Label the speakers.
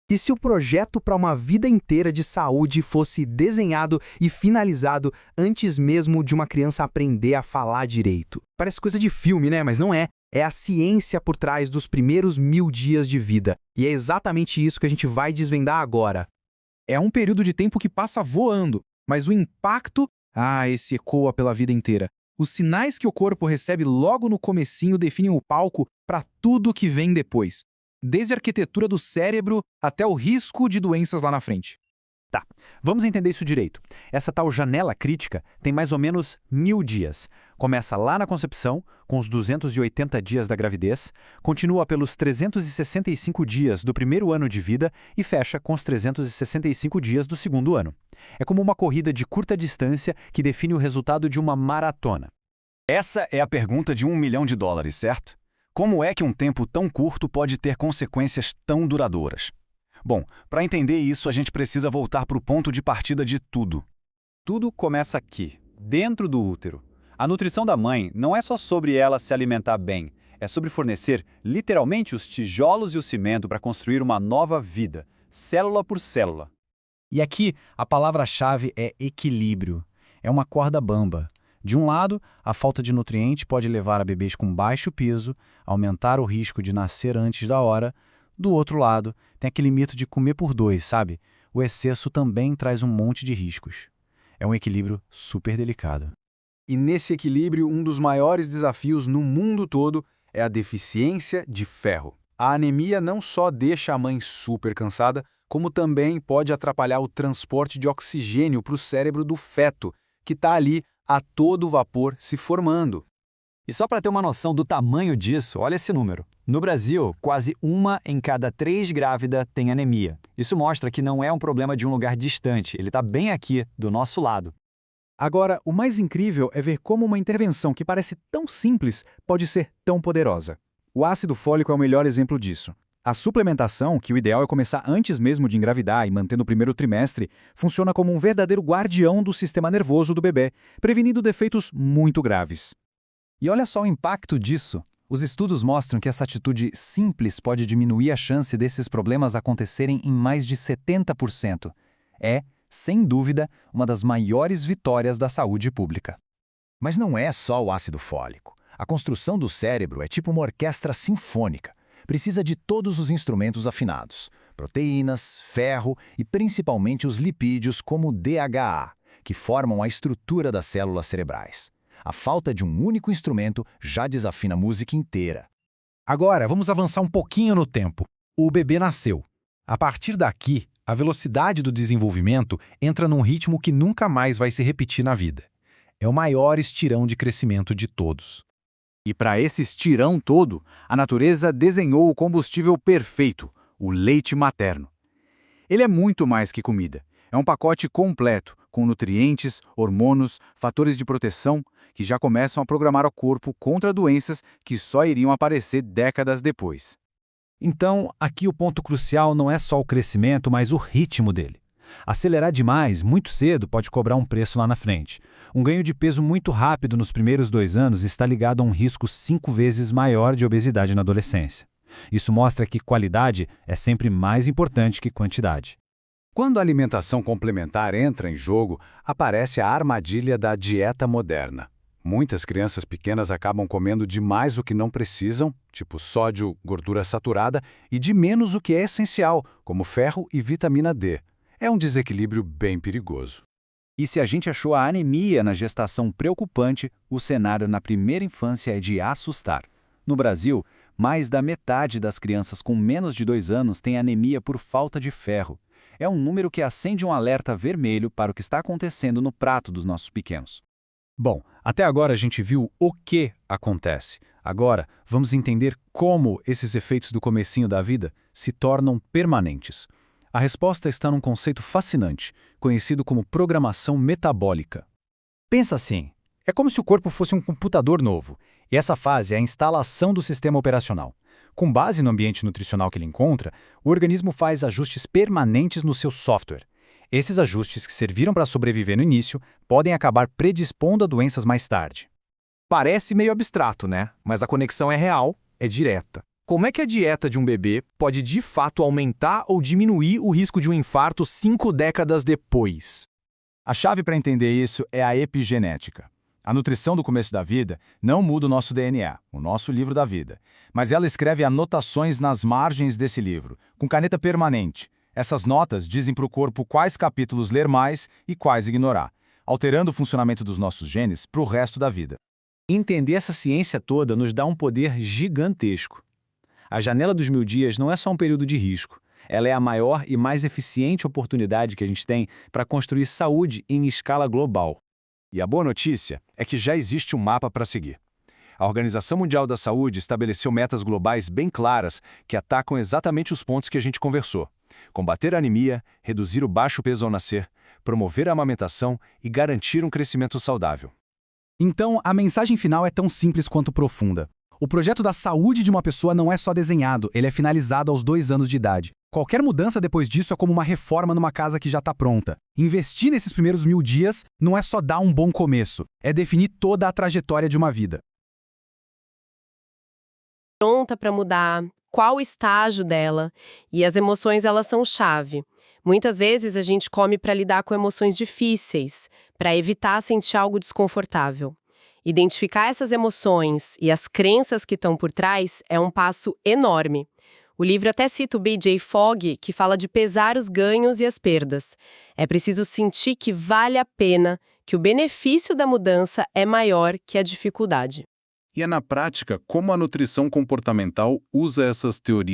Speaker 1: E se o projeto para uma vida inteira de saúde fosse desenhado e finalizado antes mesmo de uma criança aprender a falar direito? Parece coisa de filme, né? Mas não é. É a ciência por trás dos primeiros 1000 dias de vida. E é exatamente isso que a gente vai desvendar agora.
Speaker 2: É um período de tempo que passa voando, mas o impacto, esse ecoa pela vida inteira. Os sinais que o corpo recebe logo no comecinho definem o palco para tudo que vem depois. Desde a arquitetura do cérebro até o risco de doenças lá na frente.
Speaker 3: Tá, vamos entender isso direito. Essa tal janela crítica tem mais ou menos 1000 dias. Começa lá na concepção, com os 280 dias da gravidez, continua pelos 365 dias do primeiro ano de vida e fecha com os 365 dias do segundo ano. É como uma corrida de curta distância que define o resultado de uma maratona. Essa é a pergunta de $1 milhão, certo? Como é que um tempo tão curto pode ter consequências tão duradouras? Bom, para entender isso, a gente precisa voltar para o ponto de partida de tudo. Tudo começa aqui, dentro do útero. A nutrição da mãe não é só sobre ela se alimentar bem, é sobre fornecer literalmente os tijolos e o cimento para construir uma nova vida, célula por célula.
Speaker 2: E aqui, a palavra-chave é equilíbrio. É uma corda bamba. De um lado, a falta de nutriente pode levar a bebês com baixo peso, aumentar o risco de nascer antes da hora. Do outro lado, tem aquele mito de comer por dois, sabe? O excesso também traz um monte de riscos. É um equilíbrio super delicado.
Speaker 4: E nesse equilíbrio, um dos maiores desafios no mundo todo é a deficiência de ferro. A anemia não só deixa a mãe super cansada, como também pode atrapalhar o transporte de oxigênio para o cérebro do feto, que está ali a todo vapor se formando.
Speaker 5: E só para ter uma noção do tamanho disso, olha esse número. No Brasil, quase 1 em cada 3 grávidas tem anemia. Isso mostra que não é um problema de um lugar distante, ele está bem aqui, do nosso lado.
Speaker 3: Agora, o mais incrível é ver como uma intervenção que parece tão simples pode ser tão poderosa. O ácido fólico é o melhor exemplo disso. A suplementação, que o ideal é começar antes mesmo de engravidar e manter no primeiro trimestre, funciona como um verdadeiro guardião do sistema nervoso do bebê, prevenindo defeitos muito graves.
Speaker 2: E olha só o impacto disso. Os estudos mostram que essa atitude simples pode diminuir a chance desses problemas acontecerem em mais de 70%. É, sem dúvida, uma das maiores vitórias da saúde pública.
Speaker 6: Mas não é só o ácido fólico. A construção do cérebro é tipo uma orquestra sinfônica. Precisa de todos os instrumentos afinados, proteínas, ferro e principalmente os lipídios como o DHA, que formam a estrutura das células cerebrais. A falta de um único instrumento já desafina a música inteira.
Speaker 2: Agora, vamos avançar um pouquinho no tempo. O bebê nasceu. A partir daqui, a velocidade do desenvolvimento entra num ritmo que nunca mais vai se repetir na vida. É o maior estirão de crescimento de todos.
Speaker 3: E para esse estirão todo, a natureza desenhou o combustível perfeito, o leite materno. Ele é muito mais que comida. É um pacote completo, com nutrientes, hormônios, fatores de proteção, que já começam a programar o corpo contra doenças que só iriam aparecer décadas depois.
Speaker 2: Então, aqui o ponto crucial não é só o crescimento, mas o ritmo dele. Acelerar demais, muito cedo, pode cobrar um preço lá na frente. Um ganho de peso muito rápido nos primeiros 2 anos está ligado a um risco 5 vezes maior de obesidade na adolescência. Isso mostra que qualidade é sempre mais importante que quantidade.
Speaker 7: Quando a alimentação complementar entra em jogo, aparece a armadilha da dieta moderna. Muitas crianças pequenas acabam comendo demais o que não precisam, tipo sódio, gordura saturada, e de menos o que é essencial, como ferro e vitamina D. É um desequilíbrio bem perigoso.
Speaker 3: E se a gente achou a anemia na gestação preocupante, o cenário na primeira infância é de assustar. No Brasil, mais da metade das crianças com menos de 2 anos tem anemia por falta de ferro. É um número que acende um alerta vermelho para o que está acontecendo no prato dos nossos pequenos.
Speaker 2: Bom, até agora a gente viu o que acontece. Agora, vamos entender como esses efeitos do comecinho da vida se tornam permanentes. A resposta está num conceito fascinante, conhecido como programação metabólica.
Speaker 3: Pensa assim, é como se o corpo fosse um computador novo, e essa fase é a instalação do sistema operacional. Com base no ambiente nutricional que ele encontra, o organismo faz ajustes permanentes no seu software. Esses ajustes que serviram para sobreviver no início podem acabar predispondo a doenças mais tarde.
Speaker 8: Parece meio abstrato, né? Mas a conexão é real, é direta.
Speaker 1: Como é que a dieta de um bebê pode de fato aumentar ou diminuir o risco de um infarto 5 décadas depois?
Speaker 2: A chave para entender isso é a epigenética. A nutrição do começo da vida não muda o nosso DNA, o nosso livro da vida, mas ela escreve anotações nas margens desse livro, com caneta permanente. Essas notas dizem para o corpo quais capítulos ler mais e quais ignorar, alterando o funcionamento dos nossos genes para o resto da vida. Entender essa ciência toda nos dá um poder gigantesco. A janela dos 1000 dias não é só um período de risco. Ela é a maior e mais eficiente oportunidade que a gente tem para construir saúde em escala global.
Speaker 3: E a boa notícia é que já existe um mapa para seguir. A Organização Mundial da Saúde estabeleceu metas globais bem claras que atacam exatamente os pontos que a gente conversou: combater a anemia, reduzir o baixo peso ao nascer, promover a amamentação e garantir um crescimento saudável.
Speaker 1: Então, a mensagem final é tão simples quanto profunda. O projeto da saúde de uma pessoa não é só desenhado, ele é finalizado aos 2 anos de idade. Qualquer mudança depois disso é como uma reforma numa casa que já está pronta. Investir nesses primeiros 1000 dias não é só dar um bom começo, é definir toda a trajetória de uma vida.
Speaker 8: Pronta para mudar, qual o estágio dela, e as emoções elas são chave. Muitas vezes a gente come para lidar com emoções difíceis, para evitar sentir algo desconfortável. Identificar essas emoções e as crenças que estão por trás é um passo enorme. O livro até cita o B.J. Fogg, que fala de pesar os ganhos e as perdas. É preciso sentir que vale a pena, que o benefício da mudança é maior que a dificuldade.
Speaker 9: E é na prática como a nutrição comportamental usa essas teorias